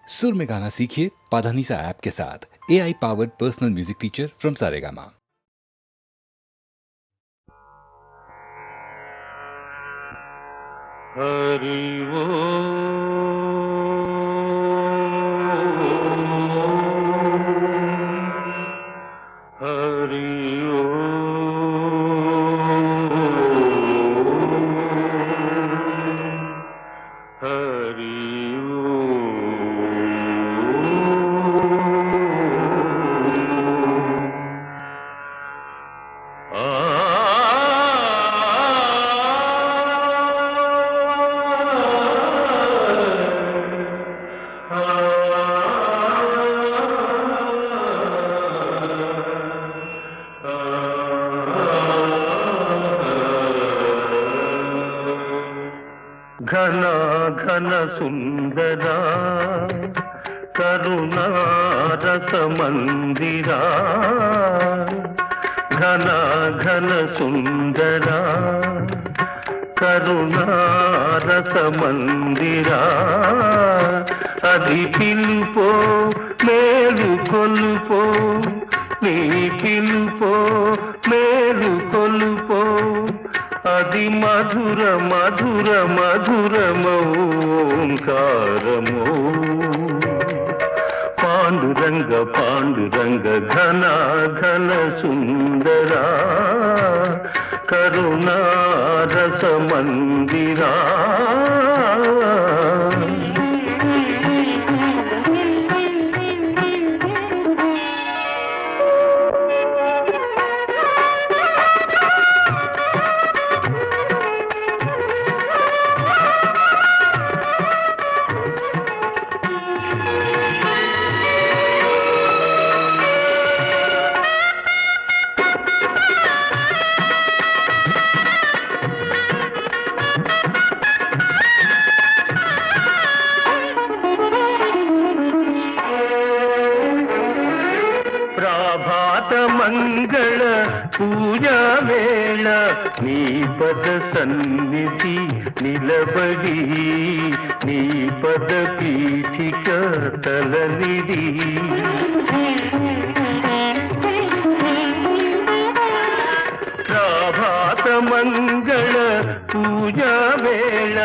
सुर में गाना सीखिए पाधानीसा ऐप के साथ। AI powered personal music teacher from Saregama. Hari घन घन सुंदरा करुणा रस मंदिरा घन घन सुंदरा करुणा रस मंदिरा అది పిలుపో మేలు కొలుపో నీ పిలుపో మేలు కొలుపో అది మధుర మధుర మధురమోంకారమో పాండురంగ పాండురంగ ఘన ఘన సుందరా కరుణా రస మందిరా ప్రభాత మంగళ పూజా వేళ నీ పద సన్నిధి నిలబడి నీ పద పీఠిక తలనిడి ప్రభాత మంగళ పూజా వేళ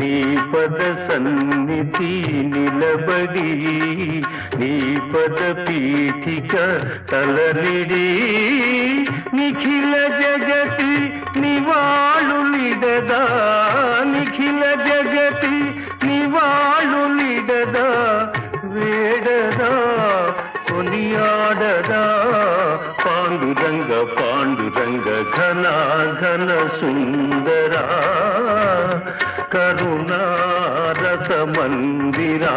నీ పద సన్నిధి నిలబడి నీ పద పీఠిక తలనిడి నిఖిల జగతి నివాళులిడదా నిఖిల జగతి నివాళులిడదా వేడదా కొనియాడదా పాండురంగ పాండురంగ ఘన ఘన సుందరా కరుణా రస మందిరా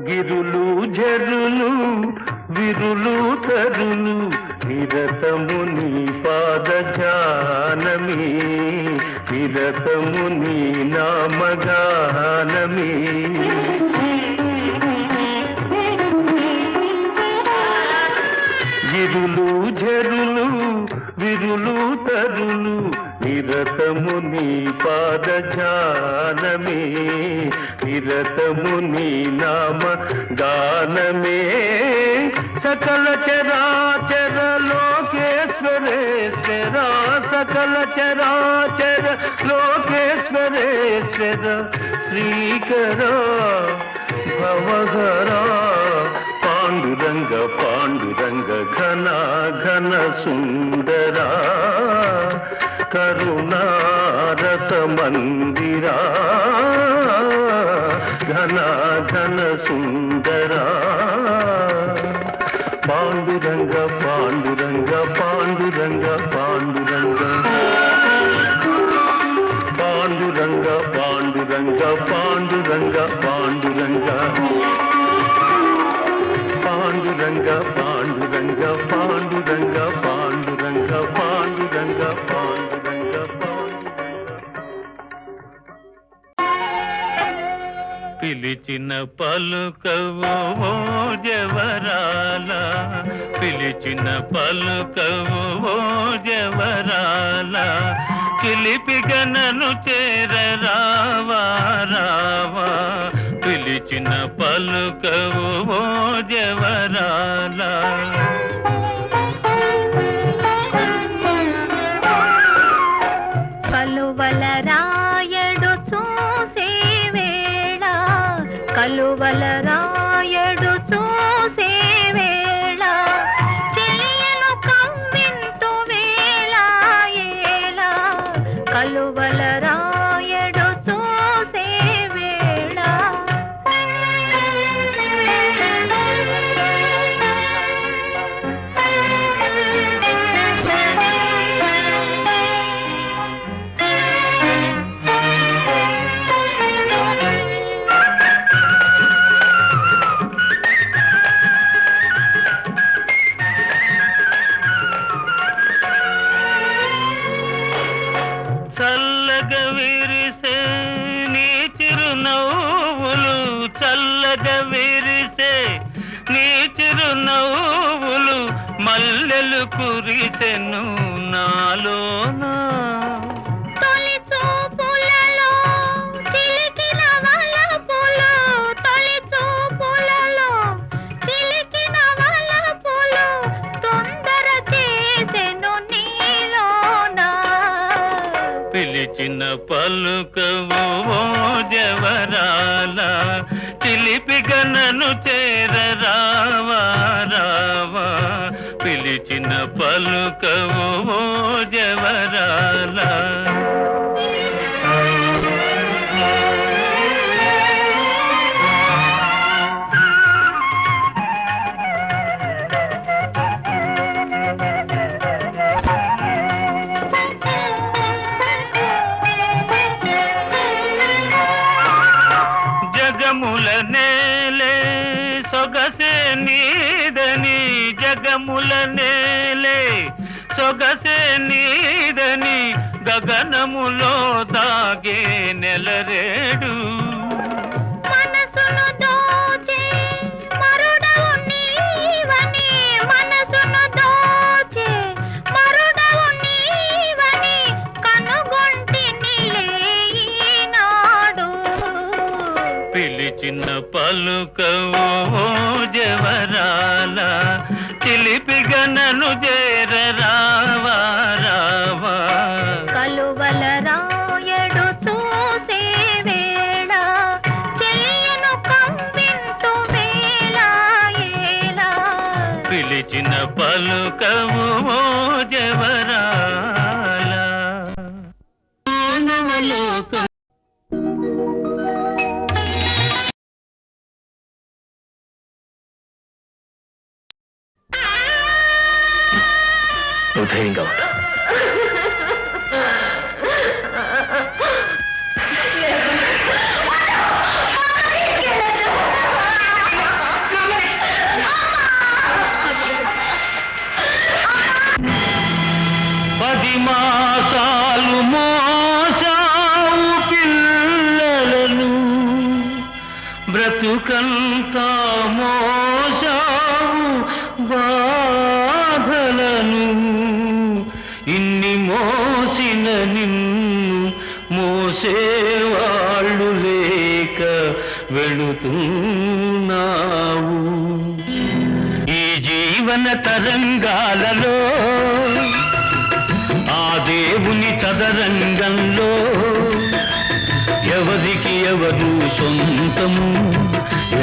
గిరులు జరులు విరులు తరులు నిరతము నీ పాద జానమి నిరతము నీ నామగానమి గిరులు జరులు విరులు తరులు నిరతము నీ పాద జానమే నిరతము నీ నామ గానమే సకల చరాచర లోకేశ్వరేశ్వర సకల చరాచర లోకేశ్వరేశ్వర శ్రీకర భవహరా పాండురంగ పాండురంగ ఘన ఘన సుందరా కరుణా రస మందిరా ఘన ఘన సుందరా పాండురంగ పాండురంగ పాండురంగ పాండురంగ పాండురంగ పాండురంగ పాండురంగ పాండురంగ పాండురంగ పాండురంగ పాండురంగ పాండురంగ పాండురంగ పాండురంగ పిలిచిన పలుకవు ఓ జవరాల పిలిచిన పలుకవు ఓ జవరాల చిలిపిగనను చేర రావా రావా పిలిచిన పలుకవు ఓ జవరాల కలువల రాయడు చూసే వేళ కలువల రాయడు చూసే వేళ చెలియను కవ్వింతు వేళ ఏళ కలువల రాయడు చూసే వేళ చల్లగా విరిసే నీ చిరునవ్వులు చల్లగా విరిసే నీ చిరునవ్వులు మల్లెలు కురిసెను నాలోనా తొలి చూపులలో చిలికిన వలపులు తొలి చూపులలో చిలికిన వలపులు తొందర చేసెను నీలోనా పిలిచిన పలుకవు ఓ జవరాల చిలిపిగనను చేర రావా రావా పిలిచిన పలుకవు ఓ జవరాల జగముల నేలే సొగసే నీదని జగముల నేలే సొగసే నీదని గగనములో దాగే నెలరేడు మనసును దోచే మరుడవు నీవని మనసును దోచే మరుడవు నీవని కనుగొంటినిలే ఈనాడు పిలిచిన పలుకవు ఓ జవరాల చిలిపిగనను చేర రావా రావా కలువల రాయడు చూసే వేళ చెలియను కవ్వింతు వేళ ఏళ పిలిచిన పలుకవు ఓ జవరాల మానవలోకం నువ్వు ధైర్యంగా ఉండు. పది మాసాలు మోసావు పిల్లలను బ్రతుకంతా మోసావు బాధలను ఇన్ని మోసిన నిన్ను మోసేవాళ్ళు లేక వెళుతున్నావు ఈ జీవన తరంగాలలో ఆ దేవుని చదరంగంలో ఎవరికి ఎవరు సొంతము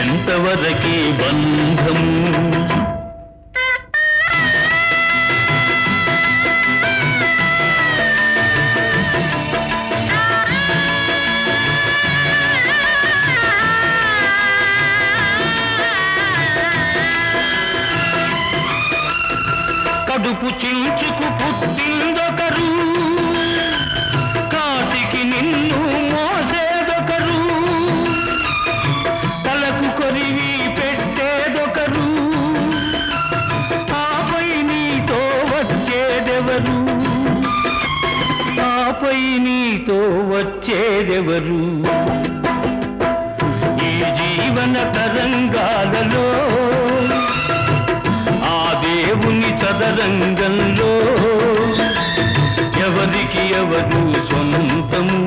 ఎంతవరకి బంధము నీతో వచ్చేదెవరు? ఈ జీవన తరంగాలలో ఆ దేవుని చదరంగంలో ఎవరికి ఎవరు సొంతము,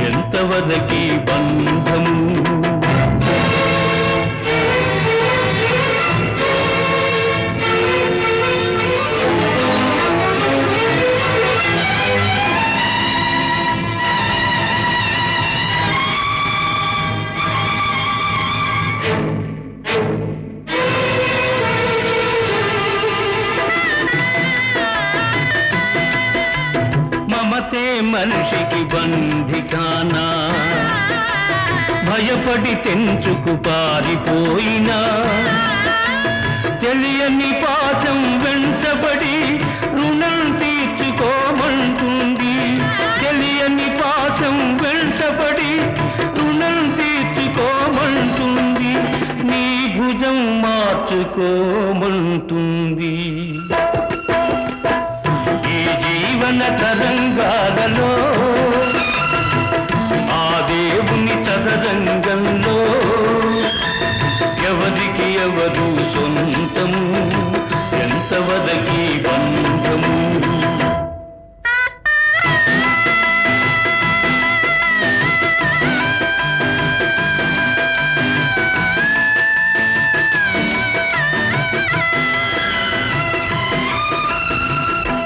ఎంతవరకి బంధము? మమతే మనిషికి బంధికానా, భయపడి తెంచుకు పారిపోయినా తెలియని పాశం వెంటబడి రుణం తీర్చుకోమంటుంది. తెలియని పాశం వెంటబడి రుణం తీర్చుకోమంటుంది. నీ భుజం మార్చుకోమంటుంది. ఈ జీవన తరంగాలలో ఆ దేవుని చదరంగంలో ఎవరికి ఎవరు సొంతము, ఎంతవరకి బంధము?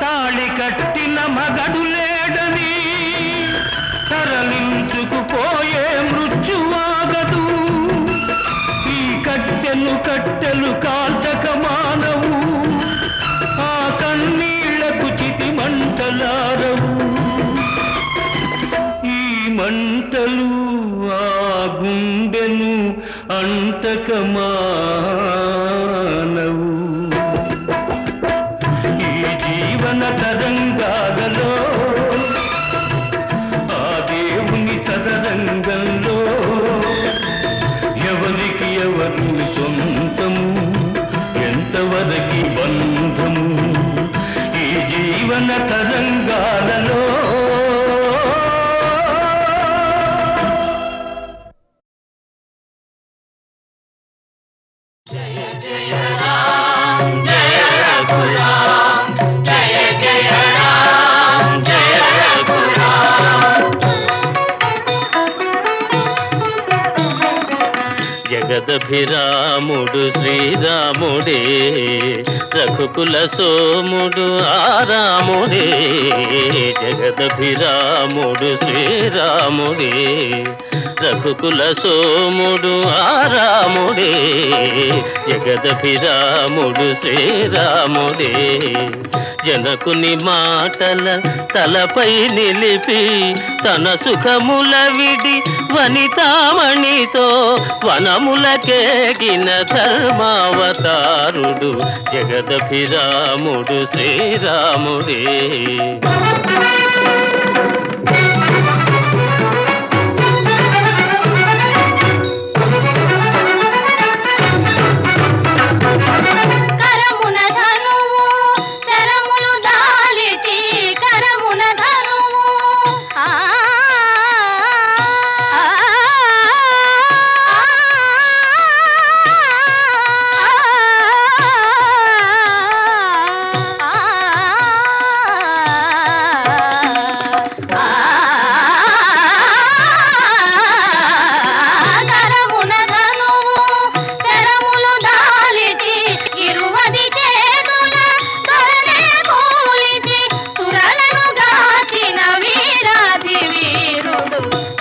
తాళి కట్టిన మగడు లేడని తరలించుకుపోయే మృత్యువాగదు. ఈ కట్టెలు కాల్చక మానవు, ఆ కన్నీళ్లకు చితి మంటలారవు. ఈ మంటలు ఆ గుండెను అంటక మానవు. ఈ జీవన తరంగాలలో ఆ దేవుని చదరంగంలో ఎవరికి ఎవరు సొంతము, ఎంతవరకి బంధము? ఈ జీవన తరంగాలలో జగదభిరాముడు శ్రీరాముడే, రఘుకుల సోముడు ఆరాముడే. జగదభిరాముడు శ్రీరాముడే, రఘుకుల సోముడు ఆరాముడే. జగదభిరాముడు శ్రీరాముడే. జనకుని మాటల తలపై నిలిపి తన సుఖముల విడి వనితామణితో వనములకేగిన ధర్మావతారుడు జగదభిరాముడు శ్రీరాముడే.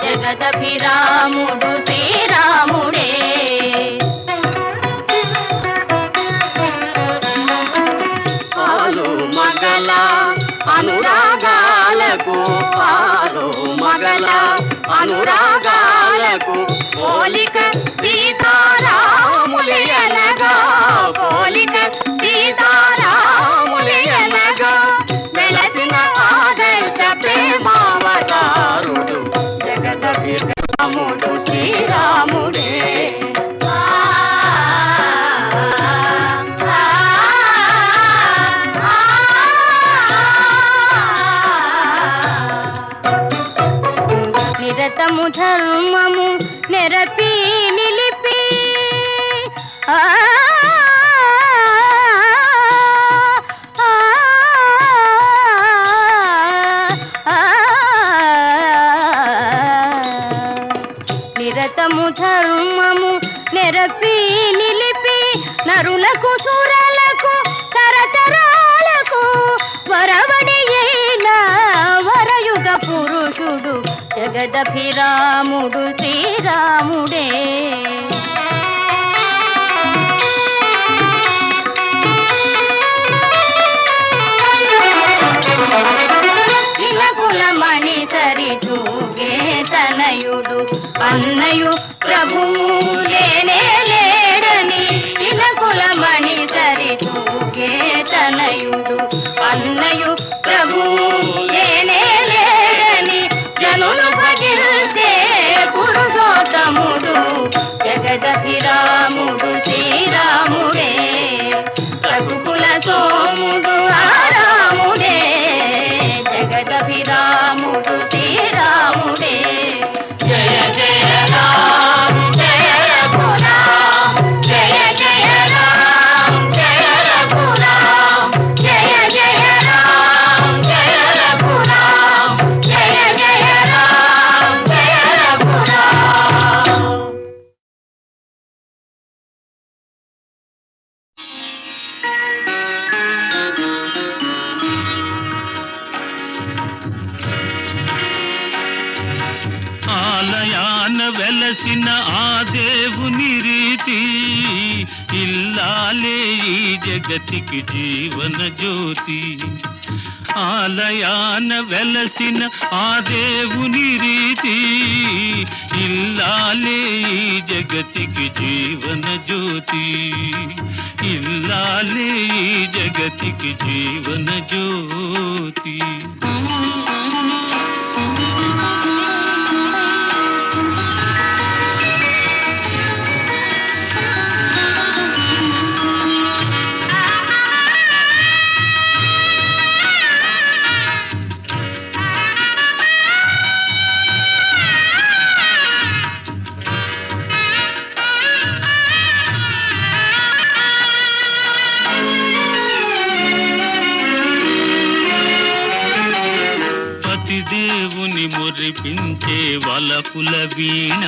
జగదభిరాముడు శ్రీరాముడే. పాలు మగల అనురాగాలకు, పాలు మగల అనురాగాలకు పోలిక సీతారాములయనగా, పోలిక సీతారాములయనగా వెలసిన ఆదర్శ ప్రేమావతారుడు జగదభిరాముడు శ్రీరాముడే. నిరతము ధర్మము నెరపి నిలిపి నిరతము ధర్మము నెరపి నిలిపి నరులకు సురలకు తరతరాలకు వరవడి అయిన వరయుగ పురుషుడు జగదభిరాముడు శ్రీరాముడే. ఇలకులమణి సరి తూగే తనయుడు అన్నయు ప్రభువు లేనే లేడని. ఇలకులమణి సరి తూగే తనయుడు అన్నయు ప్రభువు లేనే లేడని జనులు భజించే పురుషోత్తముడు జగదభిరాముడు శ్రీరాముడే. రఘుకుల సోముడు రాముడే జగదభిరాముడు శ్రీరాముడే. జయ జయ రామ జయ రఘురామ జయ జయ రామ జయ రఘురామ జయ జయ రామ జయ రఘురామ జయ జయ రామ జయ రఘురామ. ఆలయాన వెలసిన ఆ దేవుని రీతి ఇల్లాలే ఈ జగతికి జీవన జ్యోతి. ఆలయాన వెలసిన ఆ దేవుని రీతి ఇల్లాలే ఈ జగతికి జీవన జ్యోతి. ఇల్లాలే ఈ జగతికి జీవన జ్యోతి. దేవుని మురిపించే వలపుల వీణ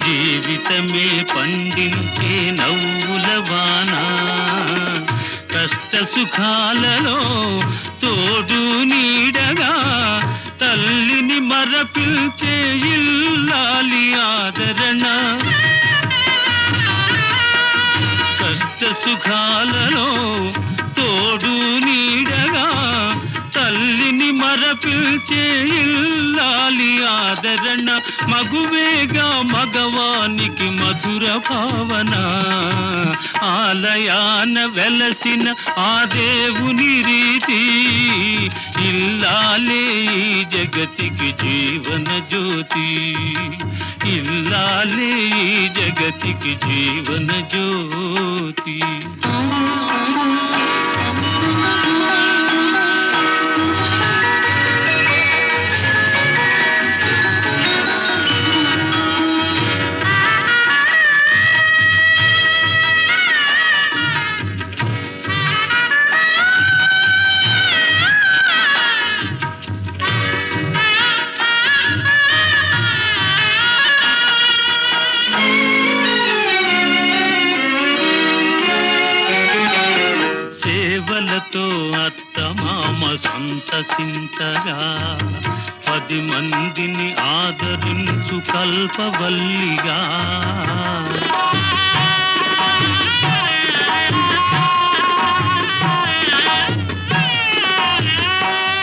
జీవితమే పండించే నవ్వుల వాన. కష్ట సుఖాలలో తోడు నీడగా తల్లిని మరపిల్చే ఇల్లాలి ఆదరణ. కష్ట సుఖాలలో తోడు నీడగా తల్లిని మరపిల్చే ఇల్లాలి ఆదరణ. మగువేగా మగవానికి మధుర భావన. ఆలయాన వెలసిన ఆ దేవుని రీతి ఇల్లాలే ఈ జగతికి జీవన జ్యోతి. ఇల్లాలే ఈ జగతికి జీవన జ్యోతి. సేవలతో అత్తమామ సంతసించగా 10 మందిని ఆదరించు కల్పవల్లిగా.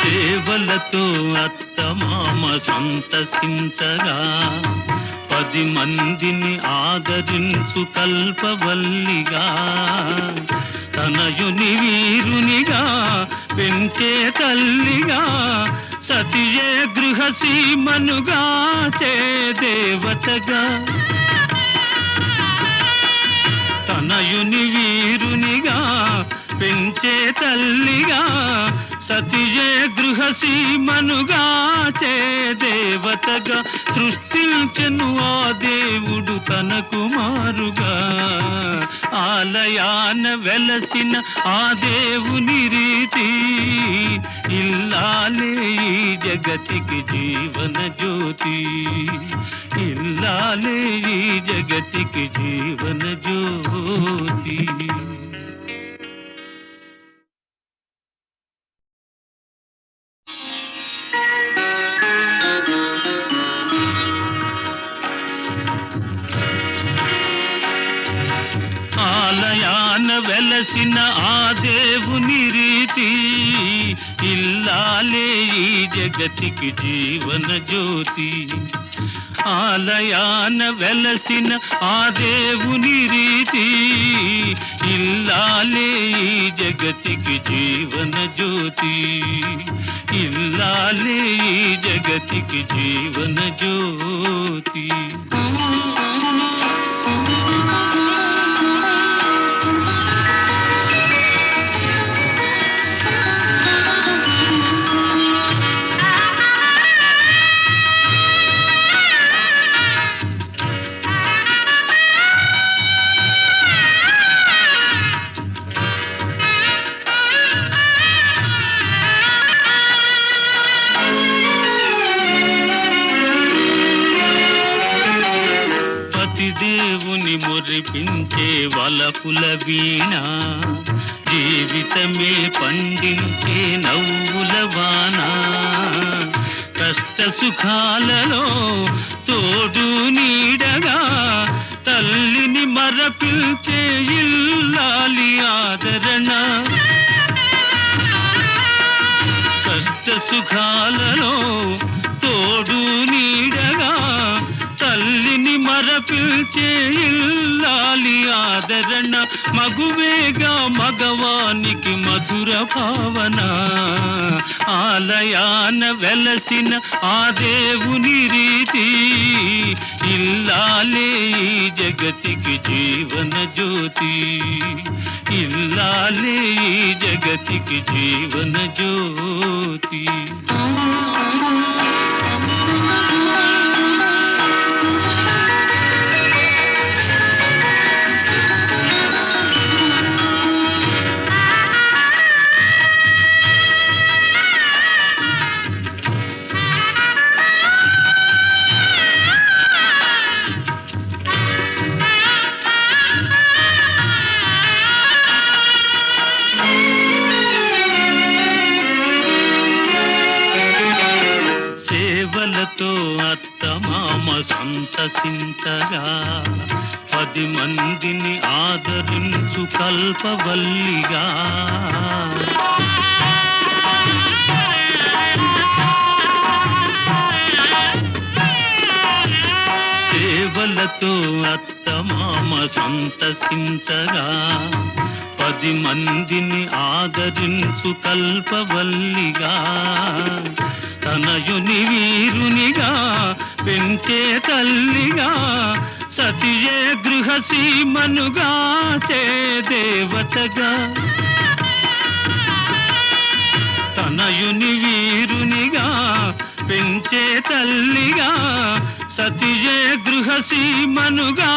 సేవలతో అత్తమామ సంతసించగా 10 మందిని ఆదరించు కల్పవల్లిగా. తనయుని వీరునిగా పెంచే తల్లిగా సతియే గృహసీమనుగా చే దేవతగా. తనయుని వీరునిగా పెంచే తల్లిగా సతియే గృహసీమనుగా చే దేవత. దేవతగా సృష్టించెను ఆ దేవుడు తన కుమారుగా. ఆలయాన వెలసిన ఆ దేవుని రీతి ఇల్లాలే ఈ జగతికి జీవన జ్యోతి. ఇల్లాలే ఈ జగతికి జీవన జ్యోతి. ఆలయాన వెలసిన ఆ దేవుని రీతి ఇల్లాలే ఈ జగతికి జీవన జ్యోతి. ఆలయాన వెలసిన ఆ దేవుని రీతి ఇల్లాలే ఈ జగతికి జీవన జ్యోతి. ఇల్లాలే ఈ జగతికి జీవన జ్యోతి. దేవుని మురిపించే వలపుల వీణ, జీవితమే పండించే నవ్వుల వాన. కష్ట సుఖాలలో తోడు నీడగా తల్లిని మరపిల్చే ఇల్లాలి ఆదరణ. కష్ట సుఖాలలో తోడు నీడగా తల్లిని మరపిల్చే ఇల్లాలి ఆదరణ. మగువేగా మగవానికి మధుర భావన. ఆలయాన వెలసిన ఆ దేవుని రీతి ఇల్లాలే ఈ జగతికి జీవన జ్యోతి. ఇల్లాలే ఈ జగతికి జీవన జ్యోతి. అత్తమామ సంతసించగా 10 మందిని ఆదరించు కల్పవల్లిగా. సేవలతో అత్తమామ సంతసించగా 10 మందిని ఆదరించు కల్పవల్లిగా. తనయుని వీరునిగా పెంచే తల్లిగా సతియే గృహసీమనుగా చే దేవతగా. తనయుని వీరునిగా పెంచే తల్లిగా సతియే గృహసీమనుగా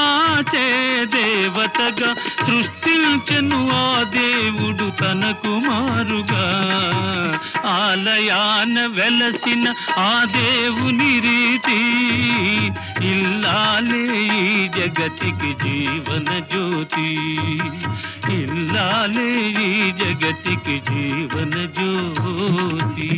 చే దేవతగా. సృష్టించెను ఆ దేవుడు తన కుమారుగా. ఆలయాన వెలసిన ఆ దేవుని రీతి ఇల్లాలే ఈ జగతికి జీవన జ్యోతి. ఇల్లాలే ఈ జగతికి జీవన జ్యోతి.